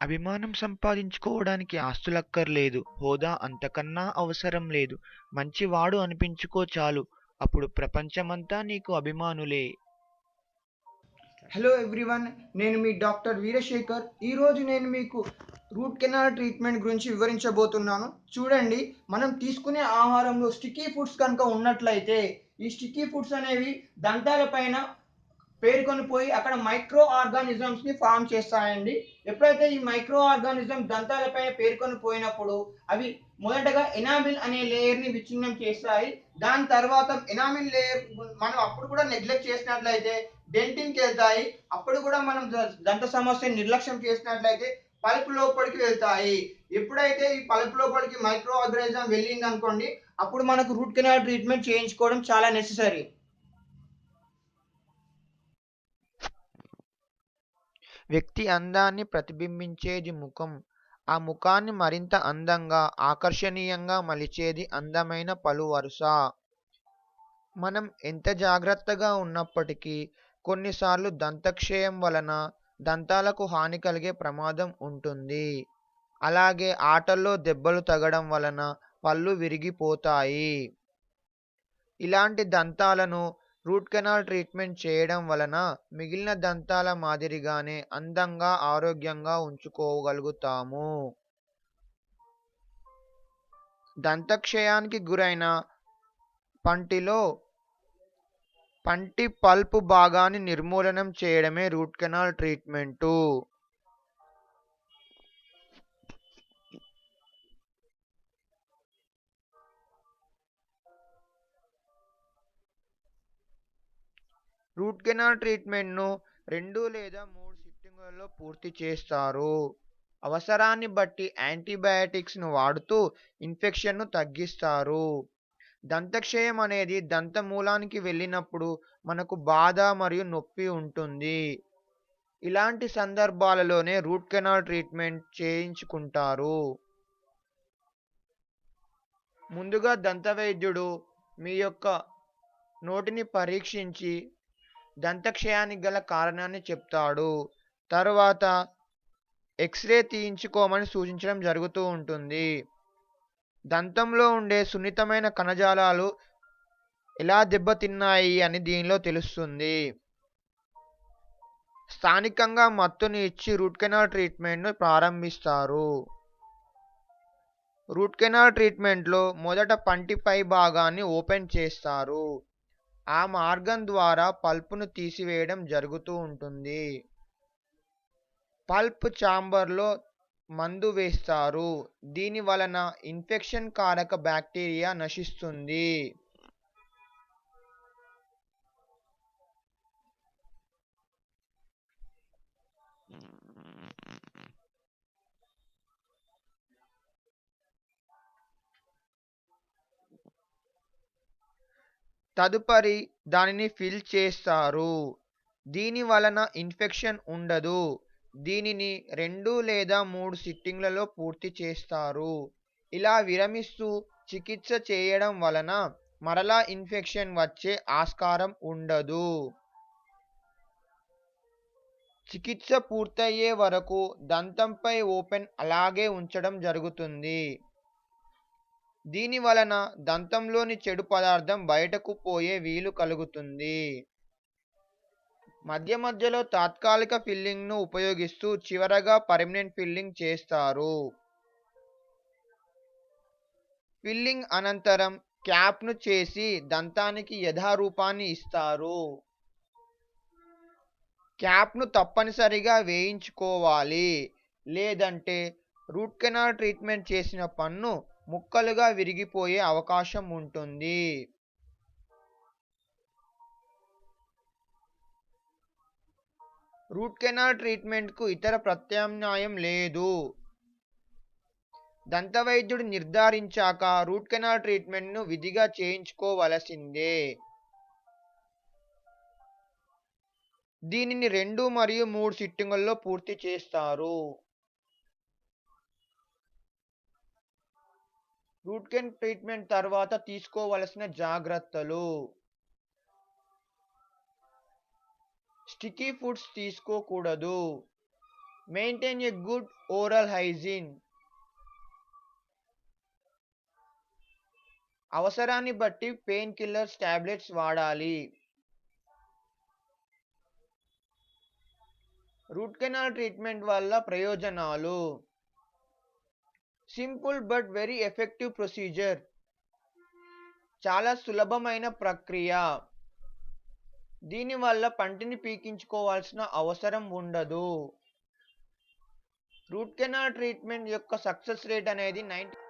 అభిమానం సంపాదించుకోవడానికి ఆస్తులక్కర్లేదు. హోదా అంతకన్నా అవసరం లేదు. మంచివాడు అనిపించుకో చాలు. అప్పుడు ప్రపంచమంతా నీకు అభిమానులే. హలో ఎవ్రీవన్, నేను మీ డాక్టర్ వీరశేఖర్. ఈరోజు నేను మీకు రూట్ కెనాల్ ట్రీట్మెంట్ గురించి వివరించబోతున్నాను. చూడండి, మనం తీసుకునే ఆహారంలో స్టిక్కీ ఫుడ్స్ కనుక ఉన్నట్లయితే ఈ స్టిక్కీ ఫుడ్స్ అనేవి దంతాల పైన పేరుకొని పోయి అక్కడ మైక్రో ఆర్గానిజమ్స్ని ఫామ్ చేస్తాయండి. ఎప్పుడైతే ఈ మైక్రో ఆర్గానిజం దంతాలపైన పేరుకొని పోయినప్పుడు అవి మొదటగా ఎనామిల్ అనే లేయర్ని విచ్ఛిన్నం చేస్తాయి. దాని తర్వాత ఎనామిల్ లేయర్ మనం అప్పుడు కూడా నెగ్లెక్ట్ చేసినట్లయితే డెంటిన్కి వెళ్తాయి. అప్పుడు కూడా మనం దంత సమస్యను నిర్లక్ష్యం చేసినట్లయితే పల్ప్ లోపలికి వెళ్తాయి. ఎప్పుడైతే ఈ పల్ప్ లోపలికి మైక్రో ఆర్గానిజం వెళ్ళింది అనుకోండి, అప్పుడు మనకు రూట్ కెనాల్ ట్రీట్మెంట్ చేయించుకోవడం చాలా నెససరీ. వ్యక్తి అందాన్ని ప్రతిబింబించేది ముఖం. ఆ ముఖాన్ని మరింత అందంగా, ఆకర్షణీయంగా మలిచేది అందమైన పలువరుస. మనం ఎంత జాగ్రత్తగా ఉన్నప్పటికీ కొన్నిసార్లు దంతక్షయం వలన దంతాలకు హాని కలిగే ప్రమాదం ఉంటుంది. అలాగే ఆటల్లో దెబ్బలు తగడం వలన పళ్ళు విరిగిపోతాయి. ఇలాంటి దంతాలను రూట్ కెనాల్ ట్రీట్మెంట్ చేయడం వలన మిగిలిన దంతాల మాదిరిగానే అందంగా, ఆరోగ్యంగా ఉంచుకోగలుగుతాము. దంతక్షయానికి గురైన పంటిలో పంటి పల్ప్ భాగాన్ని నిర్మూలనం చేయడమే root canal treatment. Root canal ట్రీట్మెంట్ను 2 లేదా 3 సిట్టింగులలో పూర్తి చేస్తారు. అవసరాన్ని బట్టి యాంటీబయాటిక్స్ను వాడుతూ ఇన్ఫెక్షన్ను తగ్గిస్తారు. దంతక్షయం అనేది దంత మూలానికి వెళ్ళినప్పుడు మనకు బాధ మరియు నొప్పి ఉంటుంది. ఇలాంటి సందర్భాలలోనే రూట్ కెనాల్ ట్రీట్మెంట్ చేయించుకుంటారు. ముందుగా దంతవైద్యుడు మీ యొక్క నోటిని పరీక్షించి దంతక్షయానికి గల కారణాన్ని చెప్తాడు. తరువాత ఎక్స్రే తీయించుకోమని సూచించడం జరుగుతూ ఉంటుంది. దంతంలో ఉండే సున్నితమైన కణజాలాలు ఎలా దెబ్బతిన్నాయి అని దీనిలో తెలుస్తుంది. స్థానికంగా మత్తుని ఇచ్చి రూట్ కెనాల్ ట్రీట్మెంట్ను ప్రారంభిస్తారు. రూట్ కెనాల్ ట్రీట్మెంట్లో మొదట పంటి పై భాగాన్ని ఓపెన్ చేస్తారు. ఆ మార్గం ద్వారా పల్పును తీసివేయడం జరుగుతూ ఉంటుంది. పల్ప్ ఛాంబర్లో మందు వేస్తారు. దీని వలన ఇన్ఫెక్షన్ కారక బ్యాక్టీరియా నశిస్తుంది. తదుపరి దానిని ఫిల్ చేస్తారు. దీని వలన ఇన్ఫెక్షన్ ఉండదు. దీనిని 2 లేదా 3 సిట్టింగ్లలో పూర్తి చేస్తారు. ఇలా విరమిస్తూ చికిత్స చేయడం వలన మరలా ఇన్ఫెక్షన్ వచ్చే ఆస్కారం ఉండదు. చికిత్స పూర్తయ్యే వరకు దంతంపై ఓపెన్ అలాగే ఉంచడం జరుగుతుంది. దీని వలన దంతంలోని చెడు పదార్థం బయటకు పోయే వీలు కలుగుతుంది. మధ్య మధ్యలో తాత్కాలిక ఫిల్లింగ్ను ఉపయోగిస్తూ చివరగా పర్మనెంట్ ఫిల్లింగ్ చేస్తారు. ఫిల్లింగ్ అనంతరం క్యాప్ను చేసి దంతానికి యథారూపాన్ని ఇస్తారు. క్యాప్ను తప్పనిసరిగా వేయించుకోవాలి. లేదంటే రూట్ కెనాల్ ట్రీట్మెంట్ చేసిన పన్ను ముక్కలుగా విరిగిపోయే అవకాశం ఉంటుంది. రూట్ కెనాల్ ట్రీట్మెంట్కు ఇతర ప్రత్యామ్నాయం లేదు. దంతవైద్యుడు నిర్ధారించాక రూట్ కెనాల్ ట్రీట్మెంట్ను విధిగా చేయించుకోవలసిందే. దీనిని 2 మరియు 3 సిట్టింగుల్లో పూర్తి చేస్తారు. రూట్ కెనాల్ ట్రీట్మెంట్ తర్వాత తీసుకోవలసిన జాగ్రత్తలు: స్టిక్కీ ఫుడ్స్ తీసుకోకూడదు. Maintain a good oral hygiene. అవసరాన్ని బట్టి పెయిన్ కిల్లర్స్ టాబ్లెట్స్ వాడాలి. రూట్ కెనాల్ ట్రీట్మెంట్ వల్ల ప్రయోజనాలు: simple but very effective procedure. చాలా సులభమైన ప్రక్రియ. దీనివల్ల పంటిని పీకించుకోవాల్సిన అవసరం ఉండదు. రూట్ కెనాల్ ట్రీట్మెంట్ యొక్క సక్సెస్ రేట్ అనేది 90